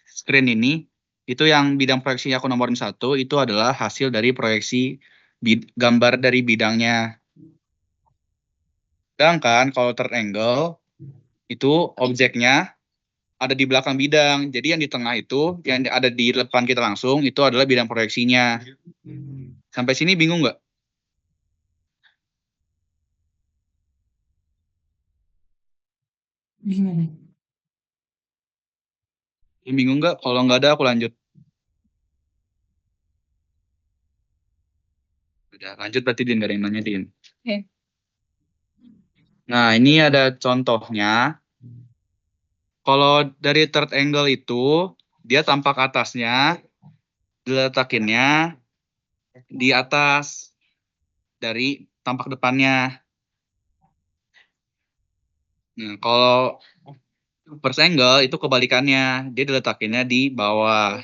screen ini, itu yang bidang proyeksi aku nomorin 1, itu adalah hasil dari proyeksi gambar dari bidangnya. Sedangkan kalau third angle, itu objeknya ada di belakang bidang. Jadi yang di tengah itu, yang ada di depan kita langsung, itu adalah bidang proyeksinya. Sampai sini bingung nggak? Bingung nggak? Kalau nggak ada, aku lanjut. Udah, lanjut berarti Din, nggak ada yang nanya Din. Oke. Nah, ini ada contohnya. Kalau dari third angle itu, dia tampak atasnya, diletakinnya di atas dari tampak depannya. Nah, kalau first angle itu kebalikannya, dia diletakinnya di bawah.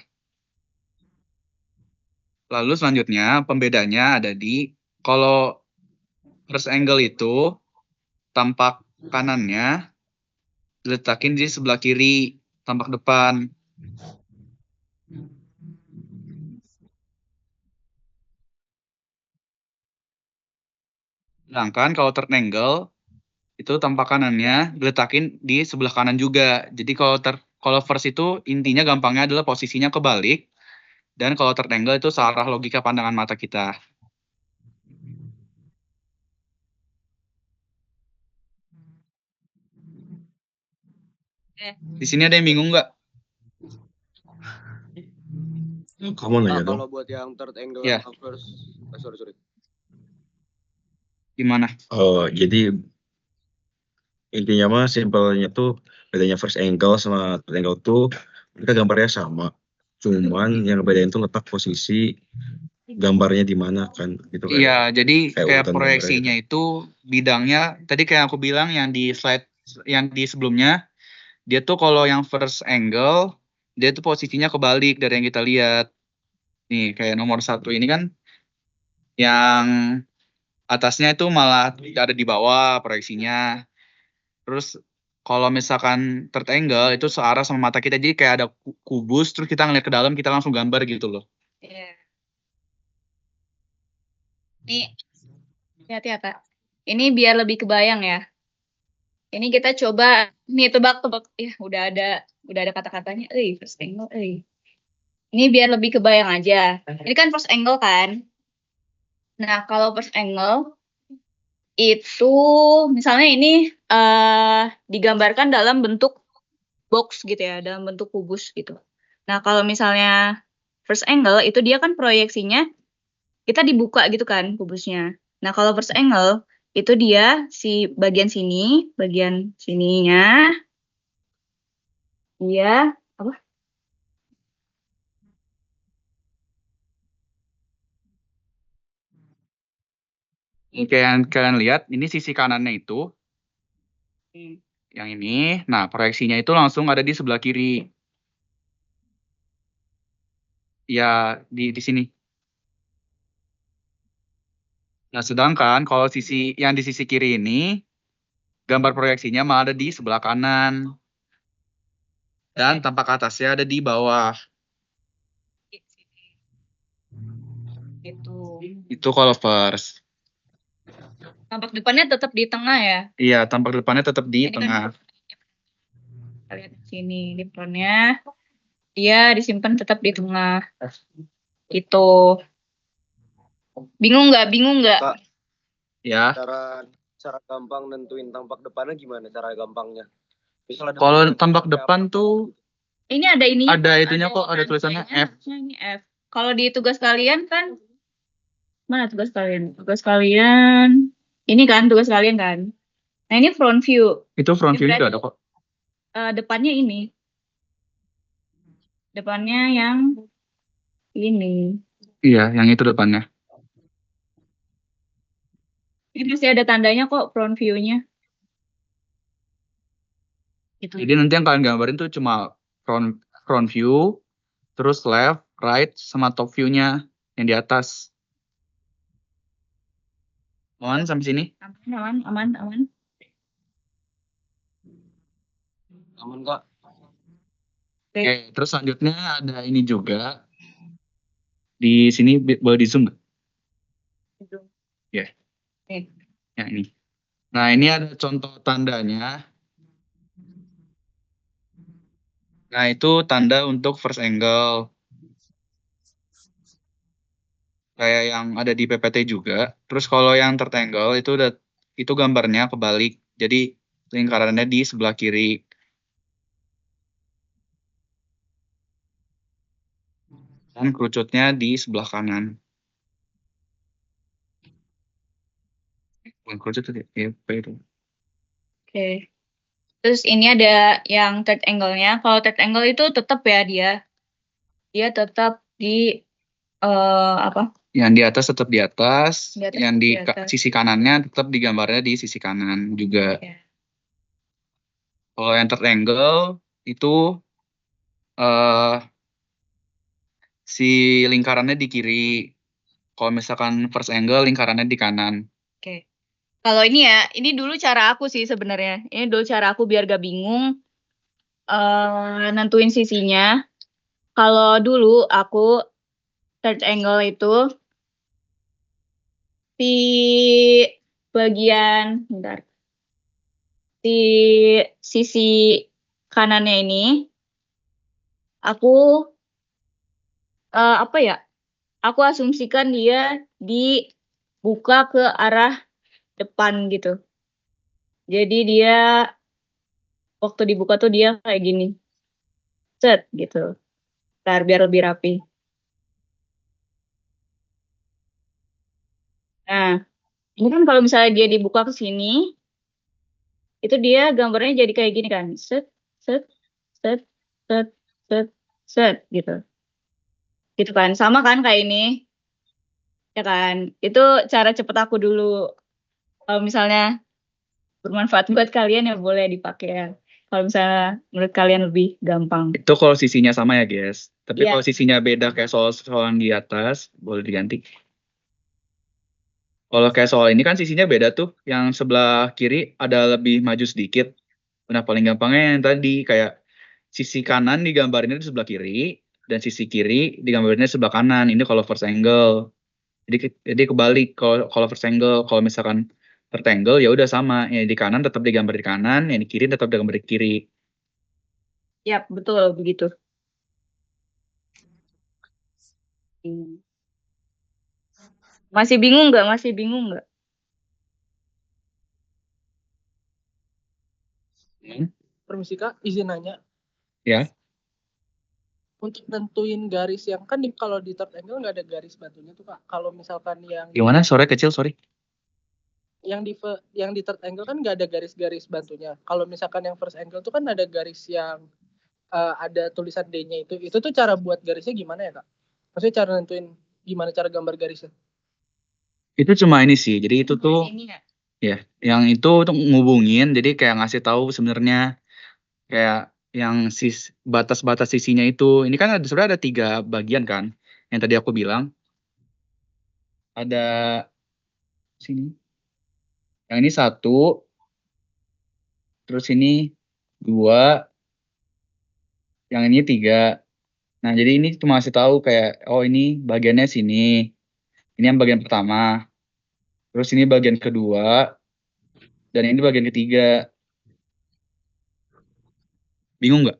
Lalu selanjutnya pembedanya ada di, kalau first angle itu tampak kanannya diletakin di sebelah kiri, tampak depan. Sedangkan kalau third angle itu tampak kanannya diletakin di sebelah kanan juga. Jadi kalau first itu intinya gampangnya adalah posisinya kebalik, dan kalau third angle itu searah logika pandangan mata kita. Di sini ada yang bingung nggak? Kamu nanya dong. Kalau buat yang third angle Ya. sama first, sorry. Gimana? Oh, jadi intinya mah simpelnya tuh bedanya first angle sama third angle tuh mereka gambarnya sama. Cuman yang bedain tuh letak posisi gambarnya di mana kan gitu kan. Iya, jadi kayak urutan proyeksinya gambarnya. itu bidangnya, tadi kayak aku bilang yang di slide yang di sebelumnya, dia tuh kalau yang first angle, dia tuh posisinya kebalik dari yang kita lihat. Nih, kayak nomor 1 ini kan, yang atasnya itu malah ada di bawah proyeksinya. Terus kalau misalkan third angle itu searah sama mata kita, jadi kayak ada kubus, terus kita ngeliat ke dalam, kita langsung gambar gitu loh. Iya. Ini hati-hati ya Kak. Ini biar lebih kebayang ya. Ini kita coba nih tebak-tebak ya udah ada kata-katanya. First angle. Ini biar lebih kebayang aja. Ini kan first angle kan. Nah, kalau first angle itu misalnya ini digambarkan dalam bentuk box gitu ya, dalam bentuk kubus gitu. Nah, kalau misalnya first angle itu dia kan proyeksinya kita dibuka gitu kan kubusnya. Nah, kalau first angle itu dia si bagian sininya dia apa? Kayak kalian lihat, ini sisi kanannya itu, yang ini, nah proyeksinya itu langsung ada di sebelah kiri. Ya, di sini. Nah, sedangkan kalau yang di sisi kiri ini, gambar proyeksinya malah ada di sebelah kanan. Dan tampak atasnya ada di bawah. Itu kalau first. Tampak depannya tetap di tengah ya. Iya, tampak depannya tetap di Ini tengah. kan kita lihat di sini di frontnya dia disimpan tetap di tengah. Gitu. Bingung nggak? Kak, Ya. Cara gampang nentuin tampak depannya gimana cara gampangnya? Misalnya Kalau tampak depan tuh ini ada ini. Ada itunya kok, ada tulisannya F. Ini F. Kalau di tugas kalian kan mana tugas kalian? Tugas kalian ini kan tugas kalian kan. Nah, ini front view. Itu front view juga ada kok. Depannya ini. Depannya yang ini. Iya, yang itu depannya. Ini pasti ada tandanya kok front view-nya. Gitu. Jadi nanti yang kalian gambarin tuh cuma front view, terus left, right, sama top view-nya yang di atas. Aman sampai sini? Aman. Aman Kak. Oke, terus selanjutnya ada ini juga. Di sini boleh di zoom nggak? Ya, Nih. ya ini. Nah, ini ada contoh tandanya. Nah, itu tanda untuk first angle. Kayak yang ada di PPT juga. Terus kalau yang third angle itu gambarnya kebalik. Jadi lingkarannya di sebelah kiri. Dan kerucutnya di sebelah kanan. Bukan kerucut tadi, ya, apa itu? Oke. Terus ini ada yang third angle-nya. Kalau third angle itu tetap ya dia tetap di apa? Yang di atas tetap di atas, Di atas yang tetap di di atas. sisi kanannya tetap digambarnya di sisi kanan juga. Ya. Kalau yang third angle itu eh si lingkarannya di kiri. Kalau misalkan first angle lingkarannya di kanan. Oke. Kalau ini ya, ini dulu cara aku sih sebenarnya. Ini dulu cara aku biar gak bingung nentuin sisinya. Kalau dulu aku third angle itu di bagian, bentar, di sisi kanannya ini aku apa ya? Aku asumsikan dia dibuka ke arah depan gitu. Jadi dia waktu dibuka tuh dia kayak gini. Set gitu. Biar lebih rapi. Nah, ini kan kalau misalnya dia dibuka ke sini, itu dia gambarnya jadi kayak gini kan. Set, set, set, set, set, set gitu. Gitu kan. Sama kan kayak ini. Ya kan. Itu cara cepet aku dulu. Kalau misalnya bermanfaat buat kalian ya boleh dipakai ya. Kalau misalnya menurut kalian lebih gampang. Itu kalau sisinya sama ya, guys. Tapi Iya. kalau sisinya beda kayak soal yang di atas, boleh diganti. Kalau kayak soal ini kan sisinya beda tuh. Yang sebelah kiri ada lebih maju sedikit. Nah, paling gampangnya yang tadi kayak sisi kanan digambarinnya di sebelah kiri dan sisi kiri digambarinnya di sebelah kanan. Ini kalau first angle. Jadi kebalik kalau first angle. Kalau misalkan third angle ya udah sama. Yang di kanan tetap digambar di kanan, yang di kiri tetap digambar di kiri. Yap, betul begitu. Masih bingung nggak? Masih bingung nggak? Permisi Kak, izin nanya. Ya. Untuk nentuin garis yang kan kalau di third angle nggak ada garis bantunya tuh Kak. Kalau misalkan yang Gimana? Suara kecil, sorry. yang di third angle kan nggak ada garis-garis bantunya. Kalau misalkan yang first angle tuh kan ada garis yang ada tulisan D-nya itu tuh cara buat garisnya gimana ya Kak? Maksudnya cara nentuin gimana cara gambar garisnya? Itu cuma ini sih. Jadi itu tuh Ini ya. ya, yang itu tuh ngubungin. Jadi kayak ngasih tahu sebenarnya kayak yang batas-batas sisinya itu. Ini kan sebenarnya ada 3 bagian kan. Yang tadi aku bilang ada sini. Yang ini 1, terus ini 2, yang ini 3. Nah, jadi ini cuma ngasih tahu kayak oh ini bagiannya sini. Ini yang bagian pertama. Terus ini bagian kedua dan ini bagian ketiga. Bingung nggak?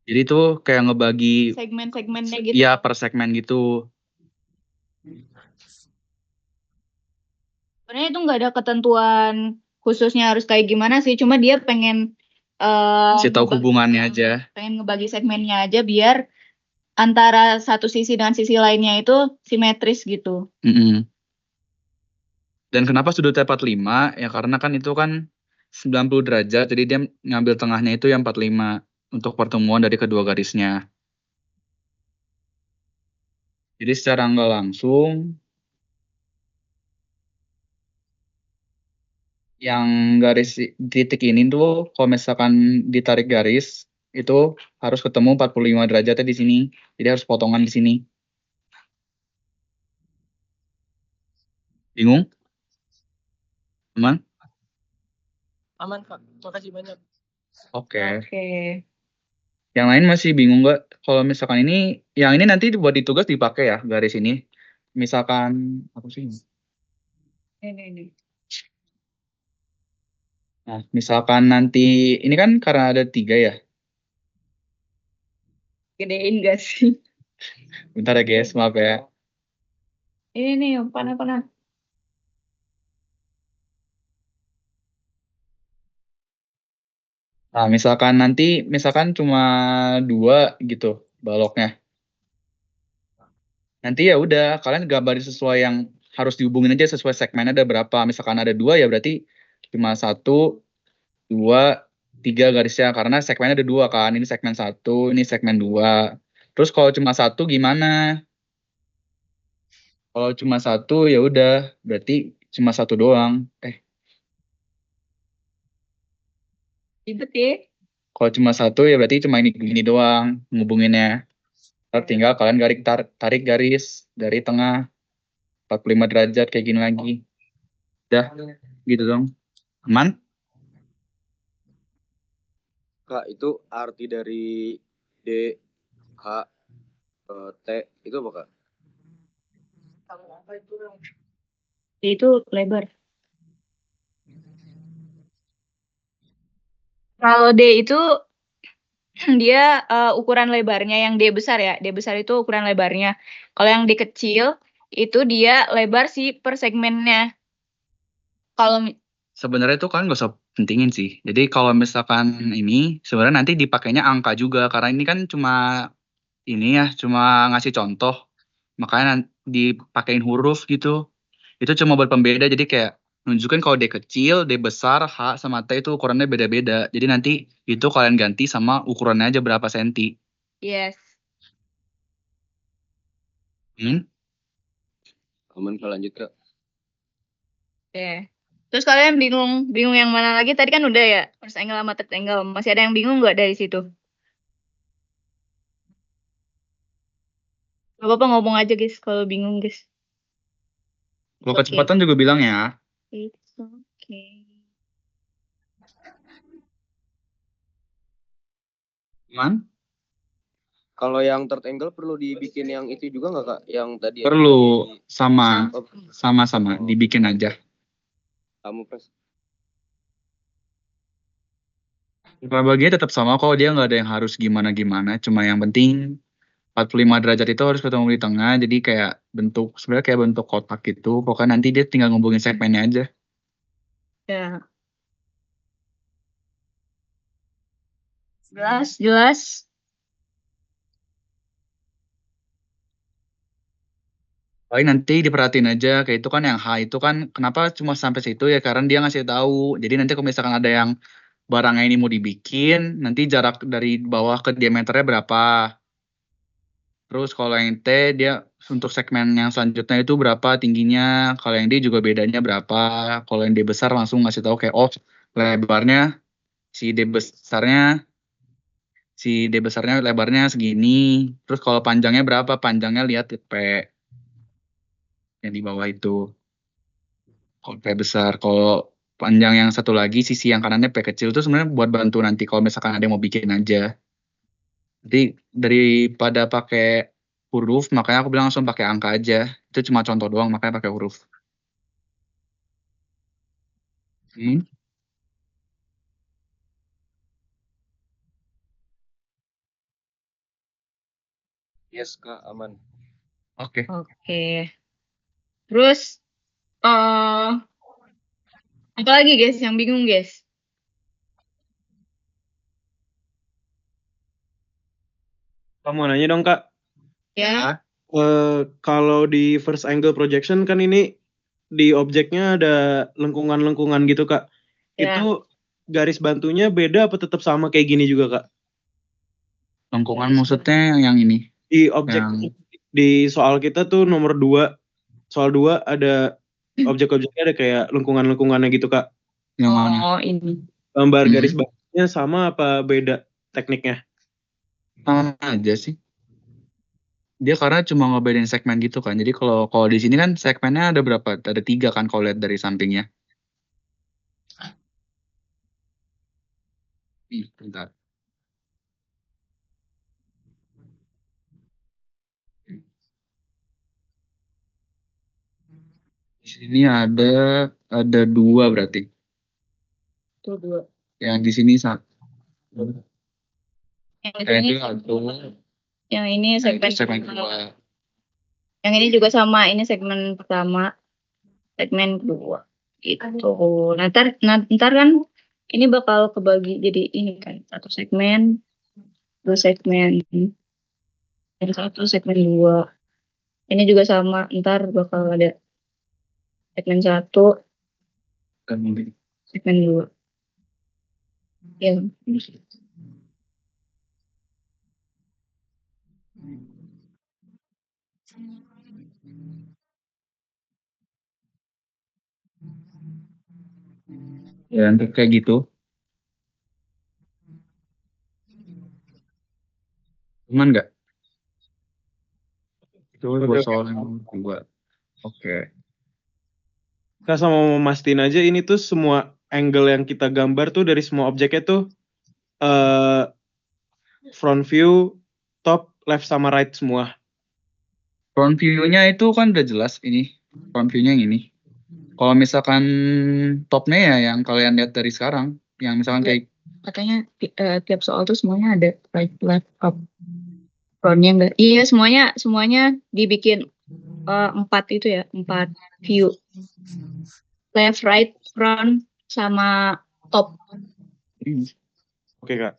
Jadi itu kayak ngebagi Segmen-segmennya gitu. ya per segmen gitu. Sebenarnya itu nggak ada ketentuan khususnya harus kayak gimana sih. Cuma dia pengen Kasih tahu hubungannya aja. pengen ngebagi segmennya aja biar antara satu sisi dengan sisi lainnya itu simetris gitu. Dan kenapa sudutnya 45? Ya karena kan itu kan 90 derajat, jadi dia ngambil tengahnya itu yang 45 untuk pertemuan dari kedua garisnya. Jadi secara nggak langsung, yang garis titik ini tuh kalau misalkan ditarik garis, itu harus ketemu 45 derajatnya di sini. Jadi harus potongan di sini. Bingung? Aman? Aman Kak, makasih banyak. Oke. Oke. Yang lain masih bingung nggak? Kalau misalkan ini, yang ini nanti buat di tugas dipakai ya garis ini. Misalkan apa sih? Ini. Nah, misalkan nanti ini kan karena ada 3 ya. Gedein gak sih? Bentar ya guys, maaf ya. Ini nih, panah. Nah, misalkan cuma 2 gitu baloknya. Nanti ya udah kalian gambarin sesuai yang harus dihubungin aja sesuai segmennya ada berapa. Misalkan ada 2 ya berarti cuma 1, 2, 3 garisnya karena segmennya ada 2 kan. Ini segmen 1, ini segmen 2. Terus kalau cuma 1 gimana? Kalau cuma 1 ya udah berarti cuma 1 doang. Ribet ya. Kalau cuma 1 ya berarti cuma ini gini doang ngubunginnya. Ntar tinggal kalian tarik garis dari tengah 45 derajat kayak gini lagi. Udah gitu dong. Aman? Kak, itu arti dari D, H, T itu apa Kak? Itu lebar. Kalau D itu dia ukuran lebarnya yang D besar ya. D besar itu ukuran lebarnya. Kalau yang D kecil itu dia lebar si per segmennya. Kalau Sebenarnya itu kan gak usah pentingin sih. Jadi kalau misalkan ini sebenarnya nanti dipakainya angka juga karena ini kan cuma ngasih contoh. Makanya dipakein huruf gitu. Itu cuma buat pembeda jadi kayak nunjukin kalau D kecil, D besar, H sama T itu ukurannya beda-beda. Jadi nanti itu kalian ganti sama ukurannya aja berapa senti. yes. Aman Kak, lanjut Kak. Oke. Terus kalian bingung yang mana lagi? Tadi kan udah ya, first angle sama third angle. Masih ada yang bingung nggak dari situ? Gak apa-apa ngomong aja guys kalau bingung guys. Kalau Oke. kecepatan juga bilang ya. It's okay. Aman? Kalau yang third angle perlu dibikin yang itu juga nggak Kak? Yang tadi ya? Perlu Tadi sama dibikin aja. kamu pres. Bagiannya tetap sama kok, dia nggak ada yang harus gimana-gimana. Cuma yang penting 45 derajat itu harus ketemu di tengah. Jadi sebenarnya kayak bentuk kotak gitu. Pokoknya nanti dia tinggal ngubungin segmennya aja. Ya. Jelas. Paling nanti diperhatiin aja, kayak itu kan yang H itu kan kenapa cuma sampai situ ya karena dia ngasih tahu. Jadi nanti kalau misalkan ada yang barangnya ini mau dibikin, nanti jarak dari bawah ke diameternya berapa. Terus kalau yang T dia untuk segmen yang selanjutnya itu berapa tingginya, kalau yang D juga bedanya berapa. Kalau yang D besar langsung ngasih tahu kayak lebarnya si D besarnya lebarnya segini. Terus kalau panjangnya berapa? Panjangnya lihat P yang di bawah itu. Kalau P besar, kalau panjang yang satu lagi sisi yang kanannya P kecil itu sebenarnya buat bantu nanti kalau misalkan ada yang mau bikin aja. Jadi daripada pakai huruf, makanya aku bilang langsung pakai angka aja. Itu cuma contoh doang, makanya pakai huruf. Yes Kak, aman. Oke. Oke. Terus apa lagi guys yang bingung guys? Kamu nanya dong Kak. Ya. Kalau di first angle projection kan ini di objeknya ada lengkungan-lengkungan gitu Kak. Ya. Itu garis bantunya beda apa tetap sama kayak gini juga Kak? Lengkungan maksudnya yang ini. Di objek di soal kita tuh nomor 2, soal 2 ada objek-objeknya ada kayak lengkungan-lengkungannya gitu Kak. Yang mana? Oh, ini. Gambar garis bantunya sama apa beda tekniknya? Sama aja sih. Dia karena cuma ngebedain segmen gitu kan. Jadi kalau di sini kan segmennya ada berapa? Ada 3 kan kalau lihat dari sampingnya. Bentar. Di sini ada 2 berarti. Tuh 2. Yang di sini satu. Yang di Yang sini itu satu. yang ini Nah, itu segmen segmen kedua. 2. Yang ini juga sama, ini segmen pertama, segmen kedua. Gitu. Ntar kan ini bakal kebagi jadi ini kan, satu segmen, 2 segmen, yang satu segmen 2. Ini juga sama, ntar bakal ada segmen 1, Dan ini. segmen 2. Ya. Ya, untuk kayak gitu. Cuman nggak? Itu Oke, buat oke. soal yang kedua. Oke. Kak, sama mau mastiin aja ini tuh semua angle yang kita gambar tuh dari semua objeknya tuh eh front view, top, left sama right semua. Front view-nya itu kan udah jelas ini. Front view-nya yang ini. Kalau misalkan topnya ya yang kalian lihat dari sekarang. Yang misalkan Iya. kayak Katanya tiap soal tuh semuanya ada right, left, up. Frontnya enggak. Iya, semuanya dibikin 4 itu ya, 4 view. Left, right, front, sama top. Oke, Kak.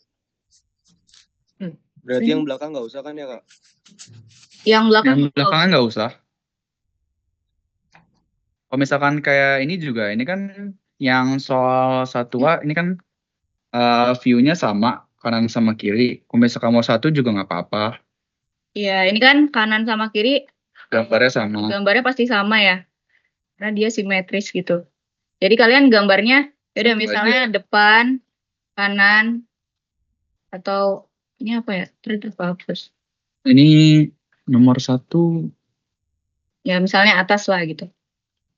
Berarti yang belakang nggak usah kan ya Kak? Yang belakang yang belakangan nggak usah. Kalau misalkan kayak ini juga, ini kan yang soal satwa, ini kan view-nya sama, kanan sama kiri. Kalau misalkan mau satu juga nggak apa-apa. Iya, ini kan kanan sama kiri Gambarnya sama. gambarnya pasti sama ya. Karena dia simetris gitu. Jadi kalian gambarnya yaudah Satu misalnya depan, kanan, atau ini apa ya? Third apa first? Ini nomor 1. Ya misalnya atas lah gitu.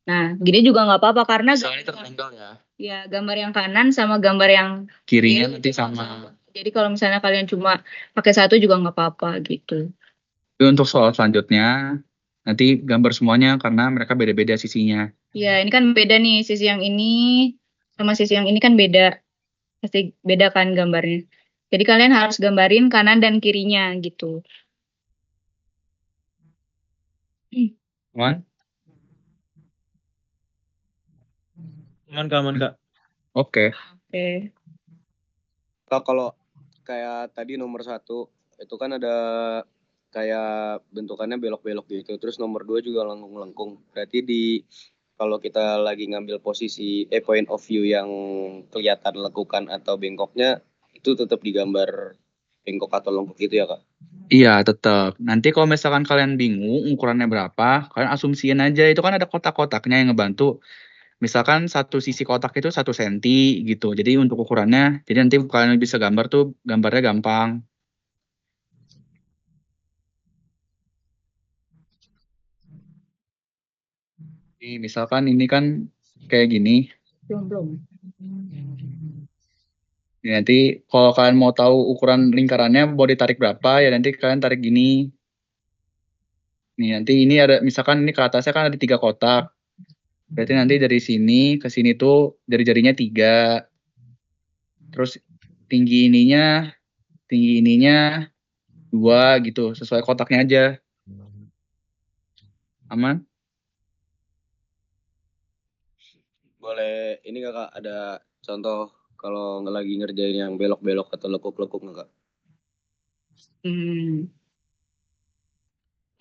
Nah, gini juga nggak apa-apa karena Misalnya tertinggal ya. ya gambar yang kanan sama gambar yang Kirinya kiri nanti itu sama. Jadi kalau misalnya kalian cuma pakai satu juga nggak apa-apa gitu. Tapi untuk soal selanjutnya, nanti gambar semuanya karena mereka beda-beda sisinya. Ya, ini kan beda nih, sisi yang ini sama sisi yang ini kan beda. Pasti beda kan gambarnya. Jadi kalian harus gambarin kanan dan kirinya gitu. Aman? Aman, Kak. Oke. Oke. Kak kalau kayak tadi nomor 1 itu kan ada kayak bentukannya belok-belok gitu. Terus nomor 2 juga lengkung-lengkung. Berarti kalau kita lagi ngambil posisi point of view yang kelihatan lekukan atau bengkoknya itu tetap digambar bengkok atau lengkuk gitu ya Kak? Iya, tetap. Nanti kalau misalkan kalian bingung ukurannya berapa, kalian asumsiin aja. Itu kan ada kotak-kotaknya yang ngebantu. Misalkan satu sisi kotak itu 1 senti gitu. Jadi untuk ukurannya, jadi nanti kalian bisa gambar tuh gambarnya gampang. Misalkan ini kan kayak gini. Belum. Ya, nanti kalau kalian mau tahu ukuran lingkarannya mau ditarik berapa, ya nanti kalian tarik gini. Nih, nanti ini ada, misalkan ini ke atasnya kan ada 3 kotak. Berarti nanti dari sini ke sini tuh jari-jarinya 3. Terus tinggi ininya 2 gitu, sesuai kotaknya aja. Aman? Boleh ini nggak Kak ada contoh kalau lagi ngerjain yang belok-belok atau lekuk-lekuk nggak Kak?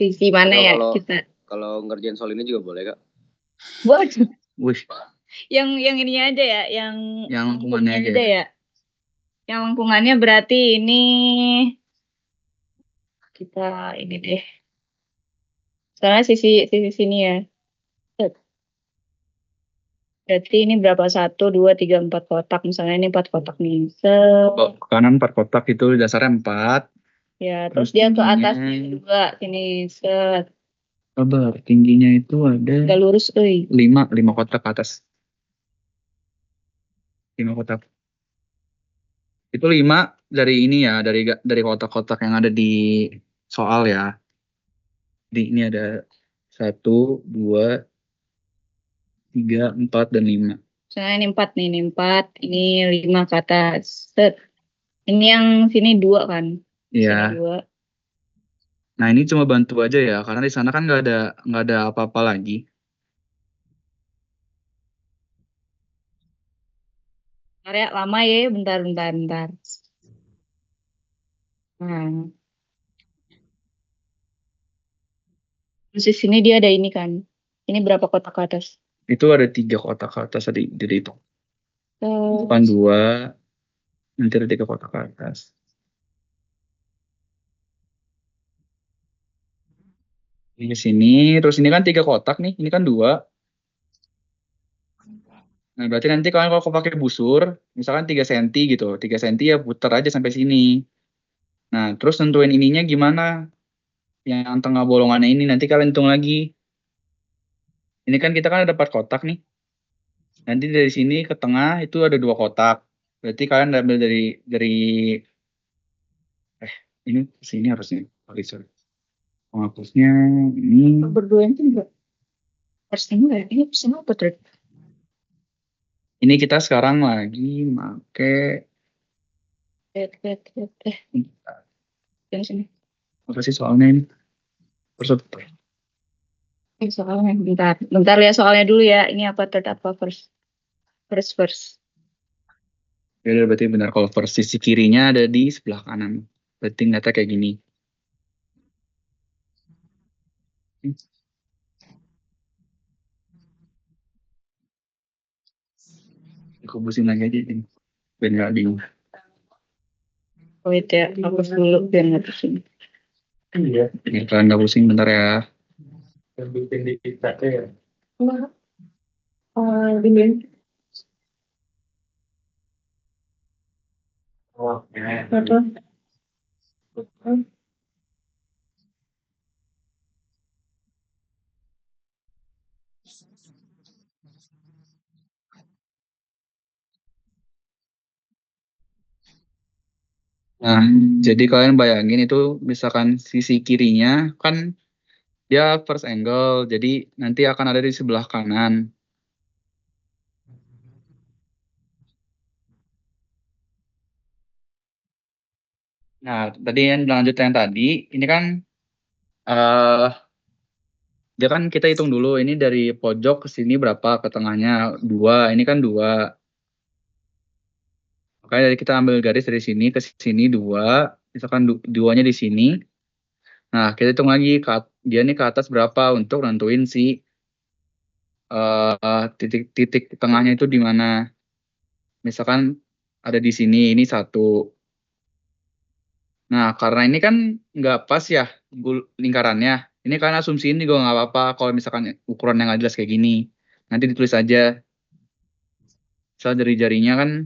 Sisi mana Atau ya kita? kalau ngerjain soal ini juga boleh Kak? Waduh. Wih, Yang ini aja ya, yang lengkungannya aja. ya. Yang lengkungannya berarti ini kita ini deh. Soalnya sisi sini ya. Berarti ini berapa? 1, 2, 3, 4 kotak. Misalnya ini 4 kotak nih. Ke kanan 4 kotak itu dasarnya 4. Ya, Terus terus dia ke tingginya- atasnya juga. Sini, set. Sabar, tingginya itu ada Gak lurus, 5 kotak ke atas. 5 kotak. Itu 5 dari ini ya, dari kotak-kotak yang ada di soal ya. Jadi ini ada 1, 2, 3, 4, dan 5. Misalnya ini 4 nih, ini 4, ini 5 ke atas. Set. Ini yang sini 2 kan? Sini Iya. 2. Nah ini cuma bantu aja ya, karena di sana kan nggak ada apa-apa lagi. Bentar ya, lama ya, bentar. Nah, terus di sini dia ada ini kan. Ini berapa kotak ke atas? Itu ada 3 kotak ke atas tadi, jadi itu. Eh, Depan 2, nanti ada 3 kotak ke atas. Ini sini, terus ini kan 3 kotak nih, ini kan 2. Nah berarti nanti kalian kalau pakai busur, misalkan 3 cm gitu, 3 cm ya putar aja sampai sini. Nah terus nentuin ininya gimana? Yang tengah bolongannya ini, nanti kalian hitung lagi. Ini kan kita kan ada 4 kotak nih. Nanti dari sini ke tengah itu ada 2 kotak. Berarti kalian ambil dari ini sini harusnya. Sorry. Penghapusnya ini. berdua itu enggak. Persen enggak? Ini persen apa tuh? Ini kita sekarang lagi make Yang sini. apa sih soalnya ini? Persut. Ini soalnya, bentar ya soalnya dulu ya. Ini apa third apa first? First. Ya udah, berarti benar kalau versi sisi kirinya ada di sebelah kanan. Berarti ngeliatnya kayak gini. Kubusin lagi aja ini. Biar nggak bingung. Oh itu ya, hapus dulu biar nggak pusing. Iya. Biar kalian nggak pusing bentar ya. Bikin di kita ya. Ini. Nah, jadi kalian bayangin itu misalkan sisi kirinya kan dia first angle, jadi nanti akan ada di sebelah kanan. Nah, tadi yang lanjut yang tadi, ini kan eh dia kan kita hitung dulu ini dari pojok ke sini berapa, ke tengahnya 2, ini kan 2. Makanya dari kita ambil garis dari sini ke sini 2, misalkan 2-nya di sini. Nah, kita hitung lagi dia nih ke atas berapa untuk nentuin si titik tengahnya itu di mana. Misalkan ada di sini, ini 1. Nah, karena ini kan nggak pas ya lingkarannya. Ini kan asumsiin juga nggak apa-apa kalau misalkan ukuran yang nggak jelas kayak gini. Nanti ditulis aja. Misal dari jarinya kan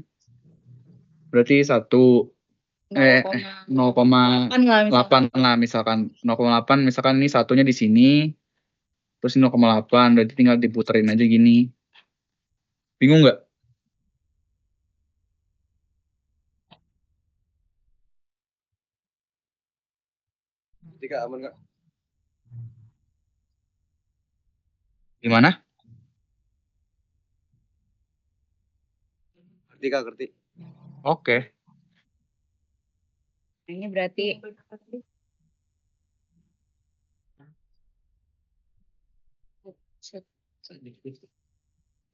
berarti 0,8 lah misalkan. 0,8 misalkan ini satunya di sini. Terus 0,8 berarti tinggal diputerin aja gini. Bingung nggak? Ketika aman nggak? Gimana? Ngerti. Oke. Ini berarti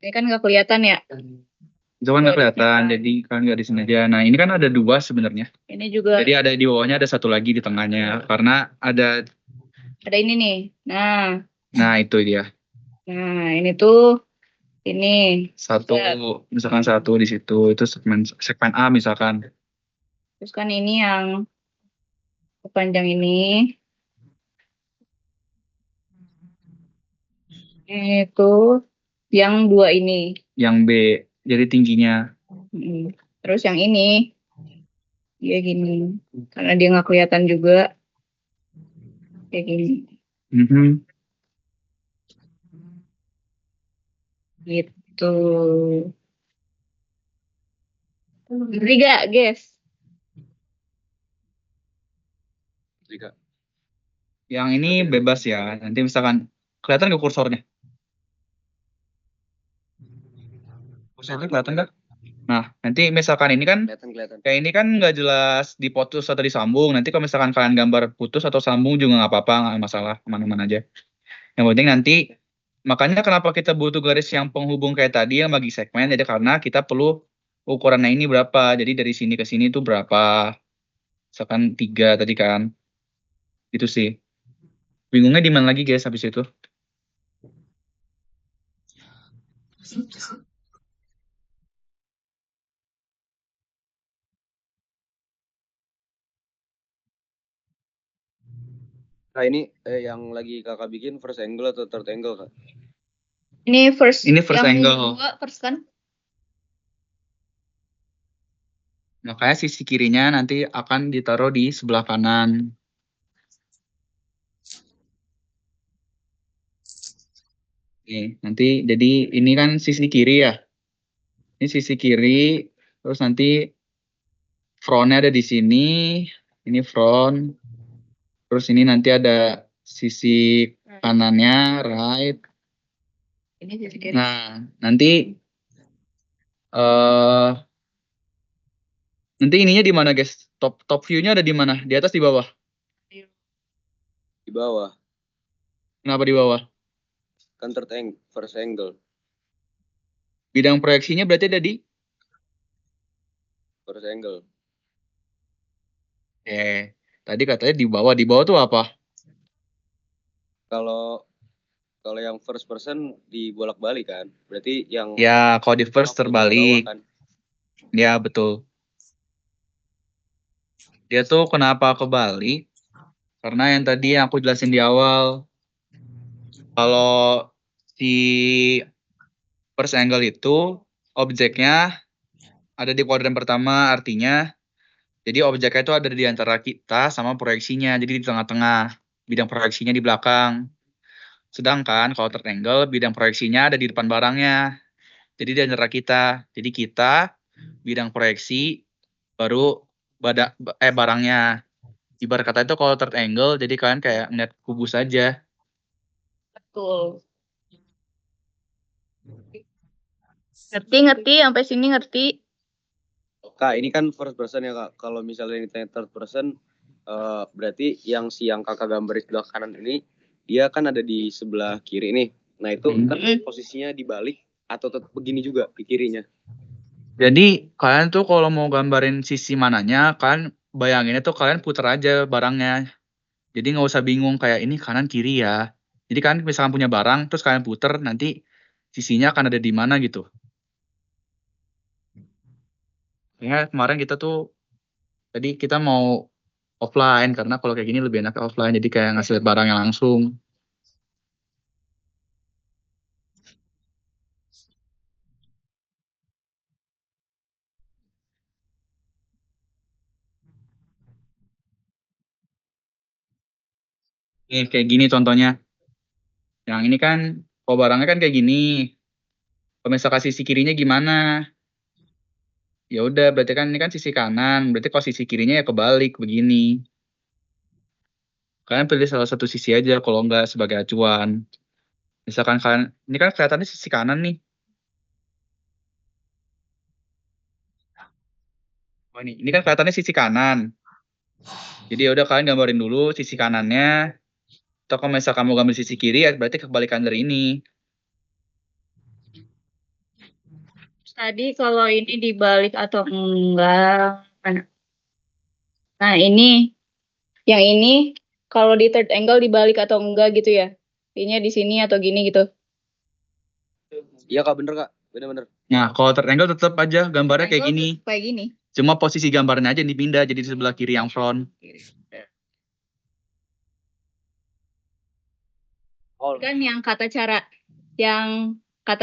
ini kan nggak kelihatan ya. Itu kan nggak kelihatan, jadi kan nggak di sini aja. Nah, ini kan ada 2 sebenarnya. Ini juga Jadi ada di bawahnya ada 1 lagi di tengahnya. Karena ada ini nih. Nah itu dia. Nah ini tuh ini 1, misalkan 1 di situ itu segmen A misalkan. terus kan ini yang panjang ini itu yang 2 ini. Yang B jadi tingginya. Terus yang ini dia gini karena dia nggak kelihatan juga kayak gini. Gitu. Ngerti gak, guys? Kak. Yang ini bebas ya. Nanti misalkan kelihatan nggak kursornya? Kursornya kelihatan nggak? Nah, nanti misalkan ini kan Kelihatan. kayak ini kan nggak jelas diputus atau disambung. Nanti kalau misalkan kalian gambar putus atau sambung juga nggak apa-apa, nggak masalah, aman-aman aja. Yang penting nanti, makanya kenapa kita butuh garis yang penghubung kayak tadi yang bagi segmen, jadi karena kita perlu ukurannya ini berapa. Jadi dari sini ke sini tuh berapa. Misalkan 3 tadi kan. Itu sih. Bingungnya di mana lagi guys habis itu? Nah ini yang lagi kakak bikin first angle atau third angle kak? Ini first Ini first yang angle. dua first kan? Makanya sisi kirinya nanti akan ditaruh di sebelah kanan. Oke, nanti jadi ini kan sisi kiri ya. Ini sisi kiri, terus nanti frontnya ada di sini. Ini front. Terus ini nanti ada sisi kanannya, right. Ini sisi kiri. Nah, nanti nanti ininya di mana guys? Top view-nya ada di mana? Di atas, di bawah? Di bawah. Kenapa di bawah? Kan first angle. Bidang proyeksinya berarti ada di? First angle. Tadi katanya di bawah. Di bawah tuh apa? Kalau yang first person dibolak-balik kan, berarti yang Ya, kalau di first terbalik. bawah, kan? Ya, betul. Dia tuh kenapa kebalik? Karena yang tadi yang aku jelasin di awal. Kalau si first angle itu objeknya ada di kuadran pertama, artinya jadi objeknya itu ada di antara kita sama proyeksinya, jadi di tengah-tengah, bidang proyeksinya di belakang. Sedangkan kalau third angle, bidang proyeksinya ada di depan barangnya, jadi di antara kita. Jadi kita bidang proyeksi baru barangnya. Ibarat kata itu kalau third angle, jadi kalian kayak ngeliat kubus aja. Betul. Ngerti sampai sini ngerti. Kak, ini kan first person ya kak. Kalau misalnya ditanya third person, berarti yang kakak gambar di sebelah kanan ini, dia kan ada di sebelah kiri nih. Nah itu kan posisinya dibalik atau tetap begini juga di kirinya? Jadi kalian tuh kalau mau gambarin sisi mananya, kalian bayanginnya tuh kalian putar aja barangnya. Jadi nggak usah bingung kayak ini kanan kiri ya. Jadi kan misalkan punya barang, terus kalian puter, nanti sisinya akan ada di mana gitu. Ya kemarin kita tuh, tadi kita mau offline, karena kalau kayak gini lebih enak offline, jadi kayak ngasih lihat barangnya langsung. Nih kayak gini contohnya. Yang ini kan, kalau barangnya kan kayak gini. Kalau misalkan sisi kirinya gimana? Ya udah, berarti kan ini kan sisi kanan. Berarti kalau sisi kirinya ya kebalik begini. Kalian pilih salah satu sisi aja kalau nggak sebagai acuan. Misalkan kalian, ini kan kelihatannya sisi kanan nih. Oh, ini kan kelihatannya sisi kanan. Jadi ya udah kalian gambarin dulu sisi kanannya. Atau kalau misalkan mau gambar sisi kiri ya berarti kebalikan dari ini. Tadi kalau ini dibalik atau enggak. Nah ini, yang ini kalau di third angle dibalik atau enggak gitu ya? Ini di sini atau gini gitu? Iya kak, bener kak, bener-bener. Nah kalau third angle tetap aja gambarnya kayak gini. Kayak gini. Cuma posisi gambarnya aja yang dipindah jadi di sebelah kiri yang front. Kan yang kata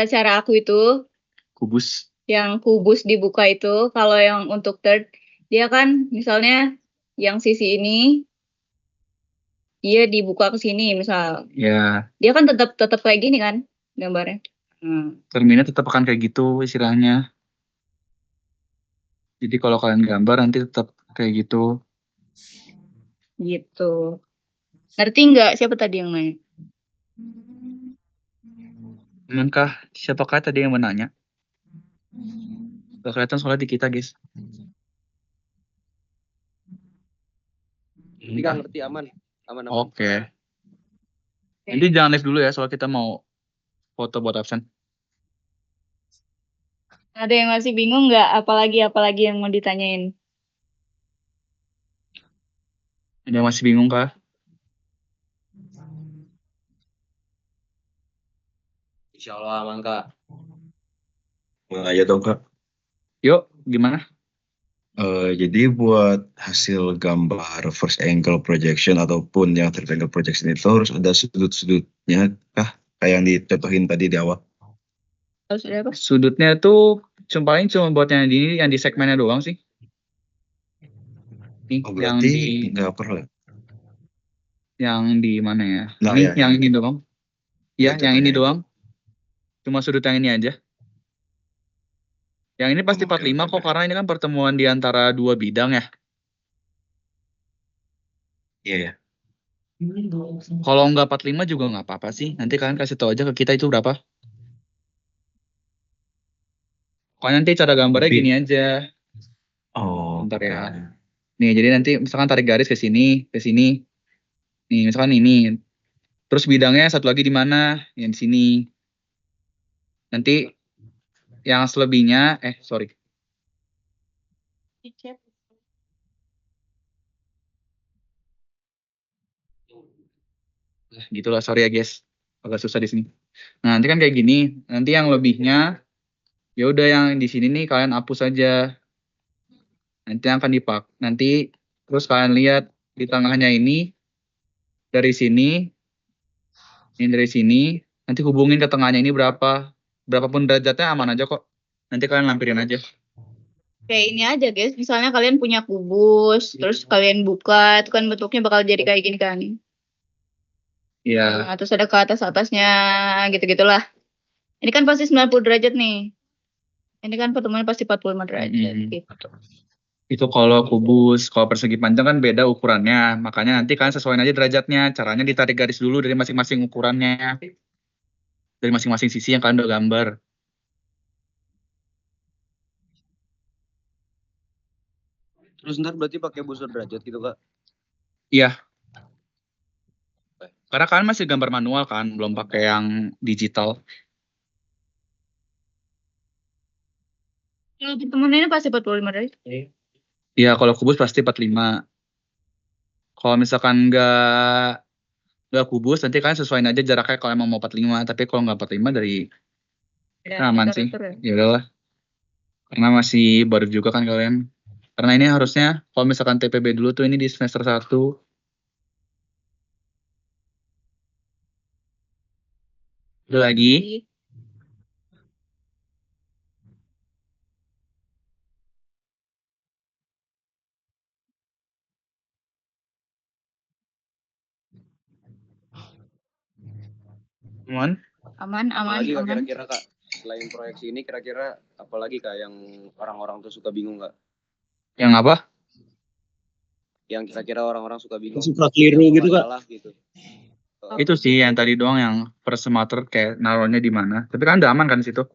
cara aku itu Kubus. yang kubus dibuka itu, kalau yang untuk third dia kan misalnya yang sisi ini dia dibuka ke sini misal. Ya. Dia kan tetap kayak gini kan gambarnya. Terminnya tetap akan kayak gitu istilahnya. Jadi kalau kalian gambar nanti tetap kayak gitu. Gitu. Ngerti nggak? Siapa tadi yang nanya? Emangkah siapakah tadi yang menanya? Gak kelihatan soalnya di kita, guys. Nggak ngerti, aman. Aman. Oke. Nanti jangan live dulu ya, soalnya kita mau foto buat absen. Ada yang masih bingung nggak? Apalagi yang mau ditanyain? Ada yang masih bingung kah? Insya Allah aman, Kak. Mulai aja dong Kak. Yuk, gimana? Jadi buat hasil gambar first angle projection ataupun yang third angle projection itu harus ada sudut-sudutnya kah? Kayak yang dicontohin tadi di awal. Harus ada apa? Sudutnya tuh paling cuma buat yang di segmennya doang sih. Nih, Oh, yang berarti di nggak perlu. yang di mana ya? Nah, Ini ya, yang ini doang. Ya, Ya, yang ini contohnya. doang. Cuma sudut yang ini aja. Yang ini pasti Oke, 45 oke. kok, karena ini kan pertemuan di antara dua bidang ya. Iya ya. Kalau nggak 45 juga nggak apa-apa sih. Nanti kalian kasih tahu aja ke kita itu berapa. Pokoknya nanti cara gambarnya Tapi- gini aja. Oh. Bentar ya. Nih, jadi nanti misalkan tarik garis ke sini, ke sini. Nih, misalkan ini. Terus bidangnya satu lagi di mana? Yang di sini. Nanti yang selebihnya, sorry. Gitulah, sorry ya guys. Agak susah di sini. Nah, nanti kan kayak gini. Nanti yang lebihnya, ya udah yang di sini nih kalian hapus aja. Nanti yang akan dipak. Nanti terus kalian lihat di tengahnya ini dari sini, ini dari sini. Nanti hubungin ke tengahnya ini berapa. Berapapun derajatnya aman aja kok. Nanti kalian lampirin aja. Kayak ini aja guys, misalnya kalian punya kubus, terus kalian buka, itu kan bentuknya bakal jadi kayak gini kan. Iya. Nah, terus ada ke atasnya, gitu-gitulah. Ini kan pasti 90 derajat nih. Ini kan pertemuan pasti 45 derajat. Gitu. Itu kalau kubus, kalau persegi panjang kan beda ukurannya. Makanya nanti kalian sesuaiin aja derajatnya. Caranya ditarik garis dulu dari masing-masing ukurannya. Dari masing-masing sisi yang kalian udah gambar. Terus ntar berarti pakai busur derajat gitu, Kak? Iya. Karena kalian masih gambar manual kan, belum pakai yang digital. Kalau pertemuan ini pasti 45 derajat. Iya, kalau kubus pasti 45. Kalau misalkan nggak kubus, nanti kalian sesuaiin aja jaraknya kalau emang mau 45. Tapi kalau nggak 45 dari aman sih. Ya udahlah. Karena masih baru juga kan kalian. Karena ini harusnya kalau misalkan TPB dulu tuh ini di semester 1. Udah lagi. Aman. Apalagi Kak, kira-kira Kak, selain proyeksi ini kira-kira apalagi Kak yang orang-orang tuh suka bingung Kak? Yang apa? Yang kira-kira orang-orang suka bingung. Suka keliru gitu Kak. Salah gitu. Itu sih yang tadi doang yang per semester kayak naruhnya di mana. Tapi kan udah aman kan di situ.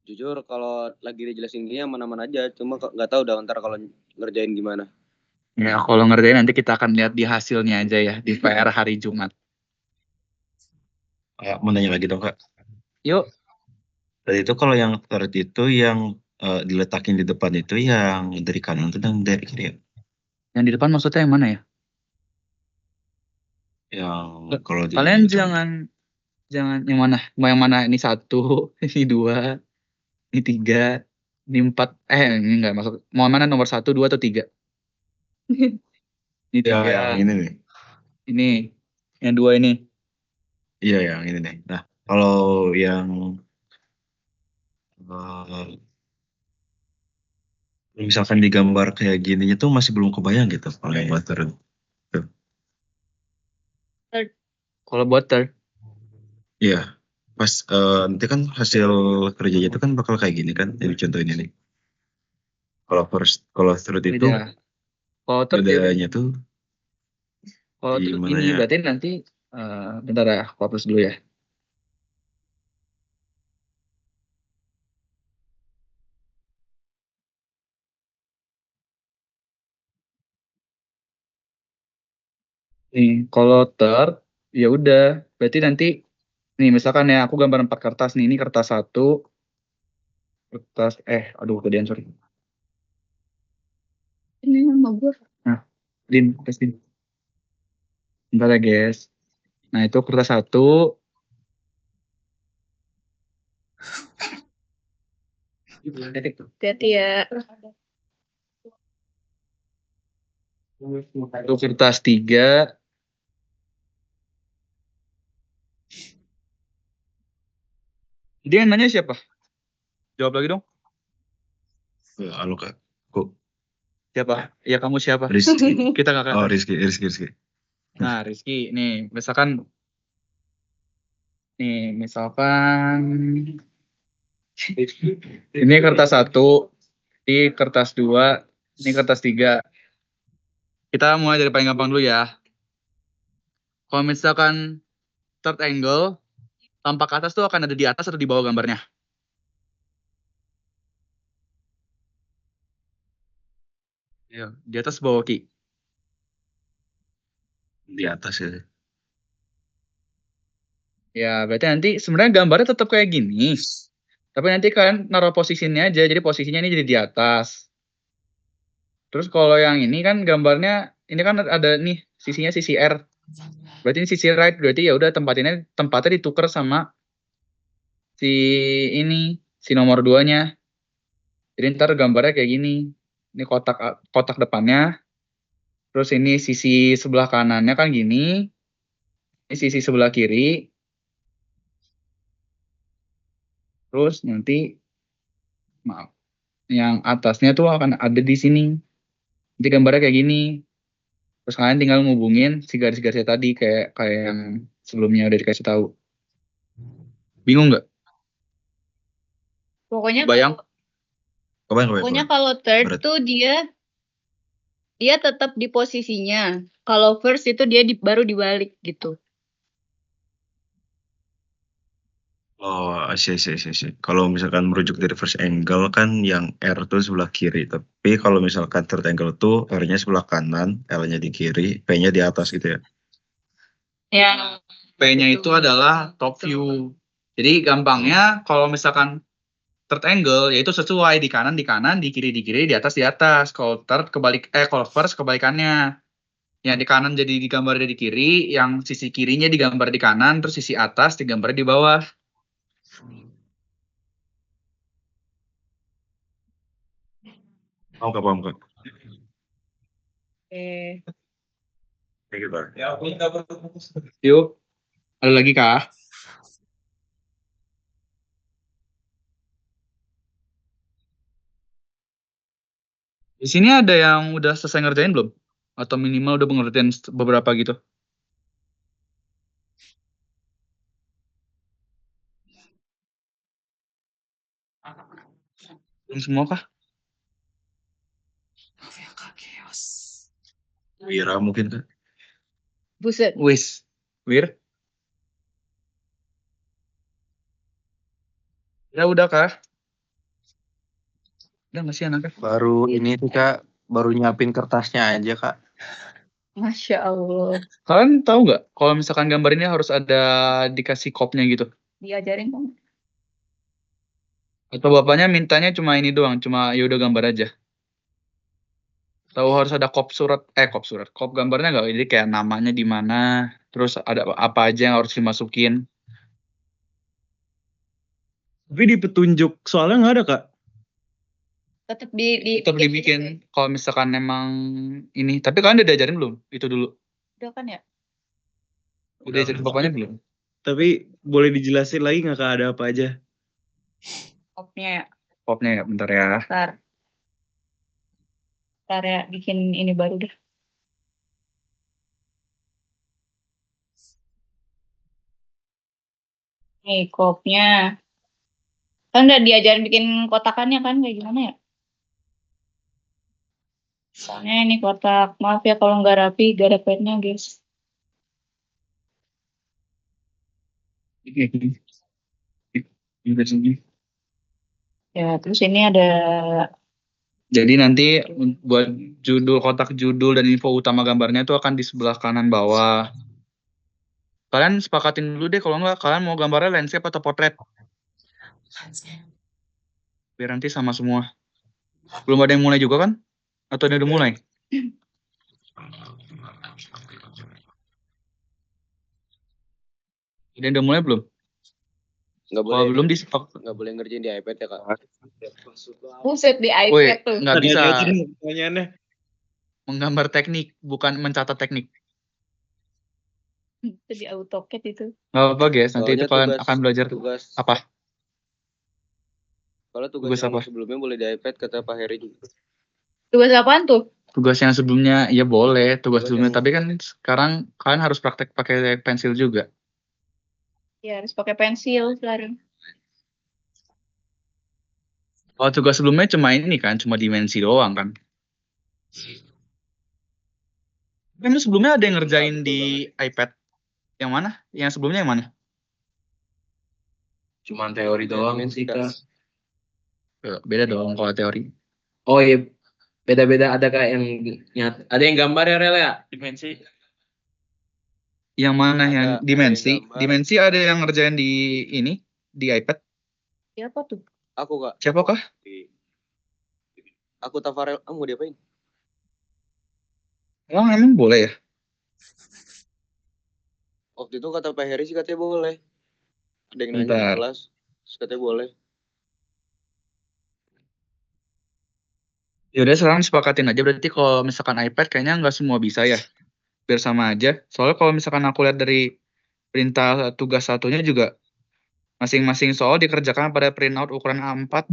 Jujur kalau lagi dijelasin gini aman-aman aja, cuma nggak tahu dah ntar kalau ngerjain gimana. Ya kalau ngerjain nanti kita akan lihat di hasilnya aja ya, di PR hari Jumat. Mau nanya lagi dong Kak. Yuk. Tadi itu kalau yang third itu yang diletakin di depan itu yang dari kanan itu dan dari kiri ya? Yang di depan maksudnya yang mana ya? Yang kalau di Kalian jangan yang mana? Mau yang mana? Ini 1, ini 2, ini 3, ini 4. Ini enggak masuk. Mau mana nomor 1, 2 atau 3? Ini 3. yang ini nih. Ini yang 2 ini. Iya yang ini nih. Nah kalau yang misalkan digambar kayak gini itu masih belum kebayang gitu kalau yang buat third. Kalau buat third. Iya. Pas nanti kan hasil kerjanya itu kan bakal kayak gini kan, jadi contoh ini nih. Kalau third itu Beda. Kalau third ya bedanya tuh kalau di third mana ini ya? berarti nanti bentar ya, aku hapus dulu ya. Nih, kalau third ya udah, berarti nanti nih misalkan ya aku gambar 4 kertas nih, ini kertas 1, kertas aduh gedean sorry. Ini sama gue. Nah, Din, tes Din. Bentar ya guys. Nah, itu kertas 1. Hati-hati ya. Itu kertas 3. Dia yang nanya siapa? Jawab lagi dong. Halo Kak. Kok Siapa? Ya kamu siapa? Rizky? Kita nggak Oh, kelihatan. Rizky. Nah, Rizky, nih misalkan ini kertas 1, ini kertas 2, ini kertas 3. Kita mulai dari paling gampang dulu ya. Kalau misalkan third angle, tampak ke atas tuh akan ada di atas atau di bawah gambarnya? Iya, di atas bawah Ki. Di atas ya. Ya, berarti nanti sebenarnya gambarnya tetap kayak gini. Tapi nanti kan naruh posisinya aja, jadi posisinya ini jadi di atas. Terus kalau yang ini kan gambarnya, ini kan ada nih, sisinya sisi R. Berarti ini sisi right, berarti ya udah tempatnya ditukar sama si ini, si nomor 2-nya. Jadi ntar gambarnya kayak gini. Ini kotak depannya. Terus ini sisi sebelah kanannya kan gini. Ini sisi sebelah kiri. Terus nanti, maaf, yang atasnya tuh akan ada di sini. Nanti gambarnya kayak gini. Terus kalian tinggal ngubungin si garis-garisnya tadi kayak yang sebelumnya udah dikasih tahu. Bingung nggak? Pokoknya Bayang? pokoknya kalau third Berat. tuh dia tetap di posisinya. Kalau first itu dia baru dibalik gitu. Oh, sih. Kalau misalkan merujuk dari first angle kan yang R tuh sebelah kiri. Tapi kalau misalkan third angle tuh R-nya sebelah kanan, L-nya di kiri, P-nya di atas gitu ya. Yang P-nya itu adalah top view. Jadi gampangnya kalau misalkan third angle yaitu sesuai di kanan, di kiri, di atas. Kalau third kalau first kebalikannya. Yang di kanan jadi digambar di kiri, yang sisi kirinya digambar di kanan, terus sisi atas digambar di bawah. Paham Kak. Kayak gitu. Yuk, ada lagi kah? Di sini ada yang udah selesai ngerjain belum? Atau minimal udah pengertian beberapa gitu? Belum semua kah? Wira mungkin Kak. buset. Wis, Wir? Ya udah kah? Udah nggak sih anaknya? Baru ini tuh Kak, baru nyiapin kertasnya aja Kak. Masya Allah. Kalian tahu nggak kalau misalkan gambar ini harus ada dikasih kopnya gitu? Diajarin dong. Atau bapaknya mintanya cuma ini doang, cuma ya udah gambar aja? Tahu harus ada kop gambarnya nggak? Jadi kayak namanya di mana, terus ada apa aja yang harus dimasukin. Tapi di petunjuk soalnya nggak ada Kak. Tetap Tetap dibikin kalau misalkan emang ini. Tapi kalian udah diajarin belum? Itu dulu. Udah kan ya? Udah diajarin bapaknya belum? Tapi boleh dijelasin lagi nggak Kak ada apa aja? Kopnya ya. Kopnya ya, bentar ya. Ntar ya bikin ini baru deh. Nih kopnya. Kan udah diajarin bikin kotakannya kan kayak gimana ya? Soalnya ini kotak. Maaf ya kalau nggak rapi, gak ada petnya guys. Ya, terus ini ada Jadi nanti buat kotak judul dan info utama gambarnya itu akan di sebelah kanan bawah. Kalian sepakatin dulu deh kalau nggak kalian mau gambarnya landscape atau portrait. Biar nanti sama semua. Belum ada yang mulai juga kan? Atau ada yang udah mulai? Ada yang udah mulai belum? Nggak Kalau boleh belum nggak boleh ngerjain di iPad ya, Kak. buset di Woi, iPad tuh. nggak bisa Tadi aja nih pertanyaannya. menggambar teknik, bukan mencatat teknik. Itu di AutoCAD itu. Nggak apa-apa guys, nanti itu Soalnya kalian tugas akan belajar tugas apa? Kalau tugas Tugas yang apa? sebelumnya boleh di iPad kata Pak Heri juga. Tugas apaan tuh? Tugas yang sebelumnya ya boleh, tugas Tugas sebelumnya, yang- tapi kan sekarang kalian harus praktek pakai pensil juga. Ya harus pakai pensil sekarang. Kalau tugas sebelumnya cuma ini kan, cuma dimensi doang kan. Kan sebelumnya ada yang ngerjain betul di iPad. Yang mana? Yang sebelumnya yang mana? Cuman teori doang Dimensi, sih, Kak. Kak. Beda dong kalau teori. Oh iya, beda-beda ada Kak yang ada yang gambar ya Rel ya? Dimensi. Yang mana Ada yang yang dimensi? gambar. Dimensi ada yang ngerjain di ini, di iPad. Siapa tuh? Aku, Kak. Siapakah? Aku Tafarel, mau diapain? Emang boleh ya? Waktu itu kata Pak Heri sih katanya boleh. Ada yang nanya di Bentar. kelas, terus katanya boleh. Yaudah sekarang sepakatin aja, berarti kalau misalkan iPad kayaknya nggak semua bisa ya. Biar sama aja. Soalnya kalau misalkan aku lihat dari perintah tugas satunya juga, masing-masing soal dikerjakan pada printout ukuran A4.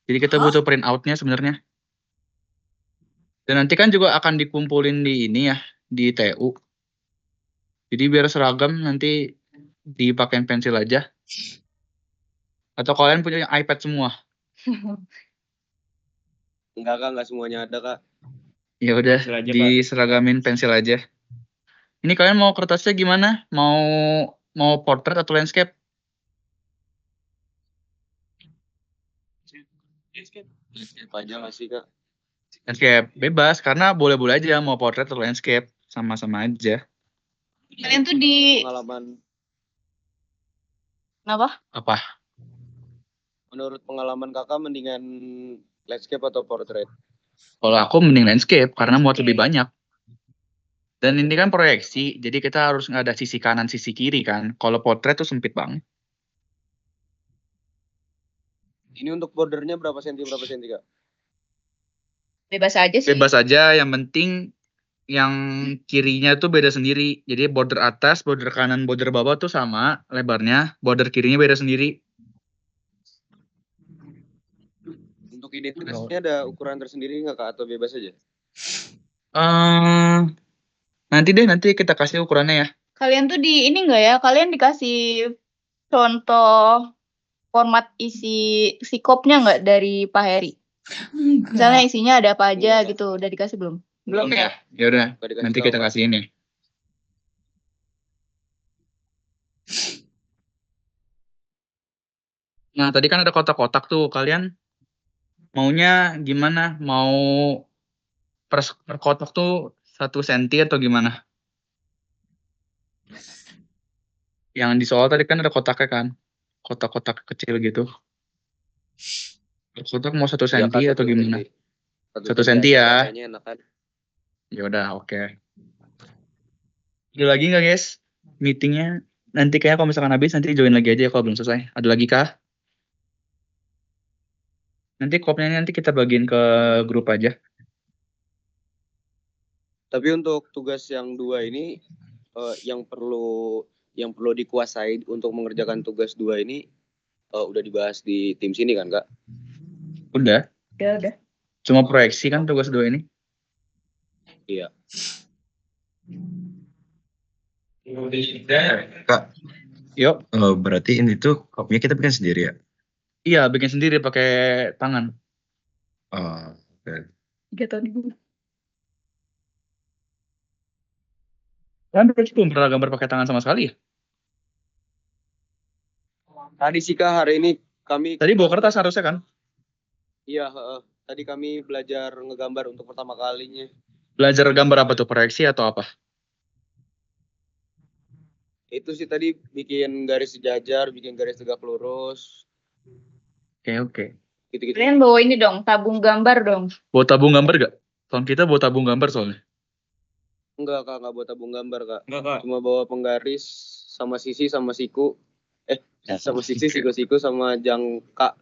Jadi kita butuh printoutnya sebenarnya. Dan nanti kan juga akan dikumpulin di ini ya, di TU. Jadi biar seragam nanti dipakein pensil aja. Atau kalian punya iPad semua? Enggak, Kak, enggak semuanya ada, Kak. Ya udah, Pensil aja, Pak. diseragamin pensil aja. Ini kalian mau kertasnya gimana? Mau portrait atau landscape? Apa aja nggak sih, Kak? Landscape bebas karena boleh-boleh aja mau portrait atau landscape, sama-sama aja. Kalian tuh di Pengalaman, apa? Apa? menurut pengalaman Kakak mendingan landscape atau portrait? Kalau aku mending landscape karena muat Oke. lebih banyak. Dan ini kan proyeksi, jadi kita harus nggak ada sisi kanan, sisi kiri kan. Kalau portrait tuh sempit banget. Ini untuk bordernya berapa senti, Kak? Bebas aja sih. Bebas aja, yang penting yang kirinya tuh beda sendiri. Jadi border atas, border kanan, border bawah tuh sama lebarnya, border kirinya beda sendiri. Untuk identitasnya ada ukuran tersendiri nggak, Kak? Atau bebas aja? Nanti kita kasih ukurannya ya. Kalian tuh di ini enggak ya? Kalian dikasih contoh format isi sikopnya nggak dari Pak Heri? Misalnya isinya ada apa aja Enggak. gitu, udah dikasih belum? Belum ya? Ya udah, Nggak dikasih nanti tahu, kita Kak. kasihin ya. Nah, tadi kan ada kotak-kotak tuh. Kalian maunya gimana? Mau per kotak tuh 1 senti atau gimana? Yang di soal tadi kan ada kotaknya kan? Kotak-kotak kecil gitu. Kotak mau 1 Ya, senti Kak, atau gimana? 1 senti aja, ya. kayaknya enak kan. Ya udah, oke. Ada lagi nggak guys? Meetingnya nanti kayaknya kalau misalkan habis nanti join lagi aja ya kalau belum selesai. Ada lagi kah? Nanti kopnya nanti kita bagiin ke grup aja. Tapi untuk tugas yang 2 ini yang perlu dikuasai untuk mengerjakan tugas 2 ini udah dibahas di tim sini kan, Kak? Udah. Udah. Cuma proyeksi kan tugas 2 ini. Iya. Kak, Yuk. berarti ini tuh kopinya kita bikin sendiri ya? Iya, bikin sendiri pakai tangan. Oke. 3 tahun dulu. Kan berarti belum pernah gambar pakai tangan sama sekali ya? Tadi sih Kak, hari ini kami Tadi bawa kertas harusnya kan? iya, heeh. Tadi kami belajar ngegambar untuk pertama kalinya. Belajar gambar apa tuh? Proyeksi atau apa? Itu sih tadi bikin garis sejajar, bikin garis tegak lurus, Oke. gitu-gitu. Kalian bawa ini dong, tabung gambar dong. Bawa tabung gambar gak? Tahun kita bawa tabung gambar soalnya. Enggak Kak, enggak bawa tabung gambar Kak. Enggak, Kak. Cuma bawa penggaris sama sisi sama siku. Sama sisi, siku-siku sama jangka.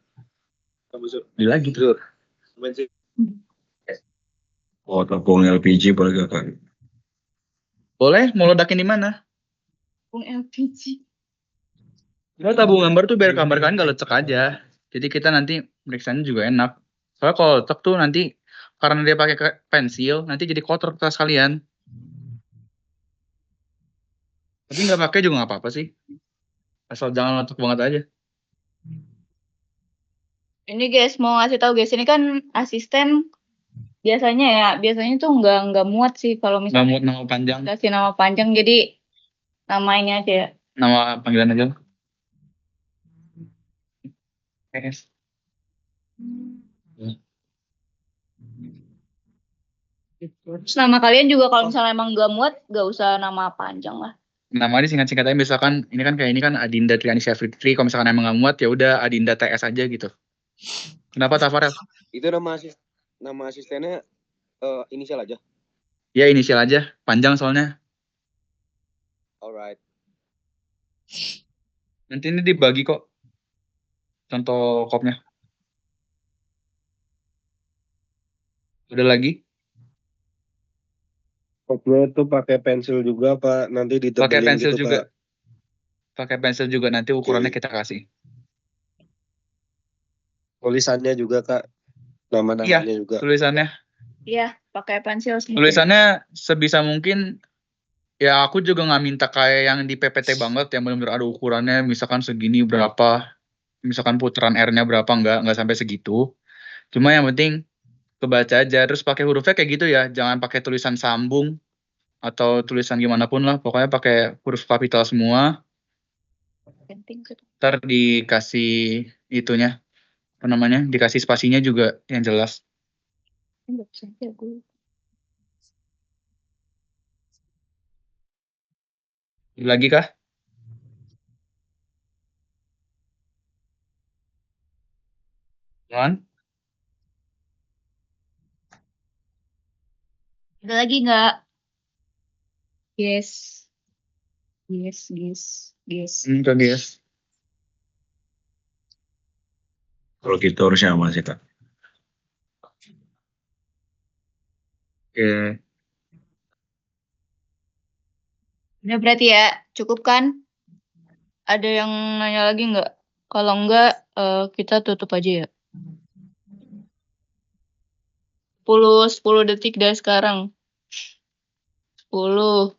Beli lagi. Zur. Oh, tabung LPG boleh gak, Kak? Boleh, mau ledakin di mana? Tabung LPG. Kalau tabung gambar tuh biar gambar kalian gak lecek aja. Jadi kita nanti periksanya juga enak. Soalnya kalau lecek tuh nanti karena dia pakai pensil, nanti jadi kotor kertas kalian. Tapi nggak pakai juga nggak apa-apa sih. Asal jangan lecek banget aja. Ini guys, mau ngasih tahu guys, ini kan asisten biasanya tuh nggak muat sih kalau Nggak misalnya muat nama panjang, kasih nama panjang, jadi nama ini aja ya. nama panggilan aja. Yes. Terus nama kalian juga kalau misalnya emang nggak muat, nggak usah nama panjang lah. Nama disingkat-singkat aja, misalkan ini kan kayak ini kan Adinda Trianisya Fitri. Kalau misalkan emang nggak muat ya udah Adinda TS aja gitu. Kenapa Tafarel? Itu nama asistennya inisial aja. Ya inisial aja, panjang soalnya. Alright. Nanti ini dibagi kok. Contoh kopnya. Udah lagi? Kopnya itu pakai pensil juga Pak, nanti ditebelin Pakai pensil gitu juga. Kak. Pakai pensil juga, nanti ukurannya kita kasih. Tulisannya juga Kak, nama-namanya juga. Tulisannya. Iya, pakai pensil semua. Tulisannya sebisa mungkin, ya aku juga nggak minta kayak yang di PPT banget, yang benar-benar ada ukurannya, misalkan segini berapa, misalkan putaran R-nya berapa, nggak sampai segitu. Cuma yang penting kebaca aja, terus pakai hurufnya kayak gitu ya, jangan pakai tulisan sambung atau tulisan gimana pun lah, pokoknya pakai huruf kapital semua. Penting tuh. Ntar dikasih itunya, apa namanya, dikasih spasinya juga yang jelas. Nggak bisa aja gue. Lagi kah? Juan? Ada lagi nggak? Yes. Yes. Enggak guys. Kalau gitu harusnya aman sih, Kak. Oke. Udah berarti ya, cukup kan? Ada yang nanya lagi nggak? Kalau nggak, kita tutup aja ya. 10 detik dari sekarang. 10,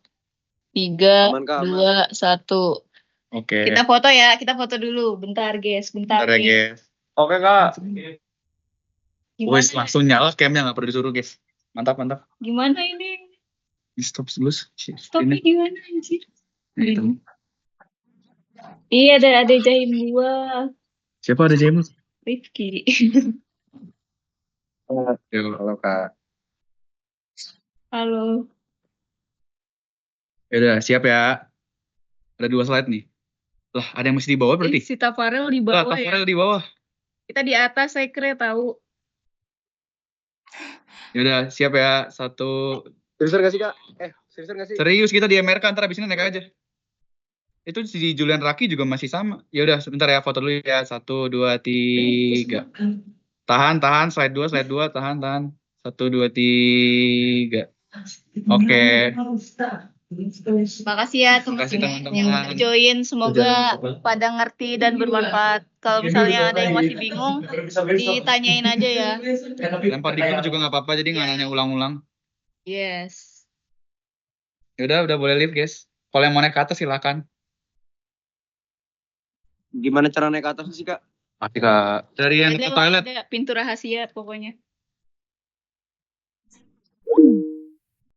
3, Aman, Kak, 2, 1. Oke. Kita foto ya, kita foto dulu. Bentar guys, bentar Bentar ya nih. guys. Oke Kak. Gimana? Wes langsung nyala camnya, nggak perlu disuruh guys. Mantap. Gimana ini? Di stop dulu. Stopnya gimana anjir? Itu. Iya, ada jahim gua. Siapa ada James? Rifki. Halo Kak. Halo. Udah siap ya. Ada 2 slide nih. Lah, ada yang masih di bawah berarti? Si Tafarel di Lah, bawah ya. Tafarel di bawah. Kita di atas saya kira tahu. Yaudah, siap ya. 1. Seriusan nggak sih Kak? Seriusan nggak sih? Serius, kita di MRK, ntar abis ini naik aja. Itu si Julian Raki juga masih sama. Ya udah, sebentar ya, foto dulu ya. 1, 2, 3. Tahan, slide 2, tahan. 1, 2, 3. Oke. Makasih ya Makasih teman-teman teman-teman. yang udah join. Semoga pada ngerti dan bermanfaat. Kalau misalnya ada yang masih bingung, ditanyain aja ya. Lempar di grup juga nggak apa-apa, jadi nggak nanya ulang-ulang. Yes. Yaudah, udah boleh live guys. Kalau yang mau naik ke atas silakan. Gimana cara naik ke atas sih Kak? Mati Kak. Dari yang ke toilet. Ada pintu rahasia pokoknya.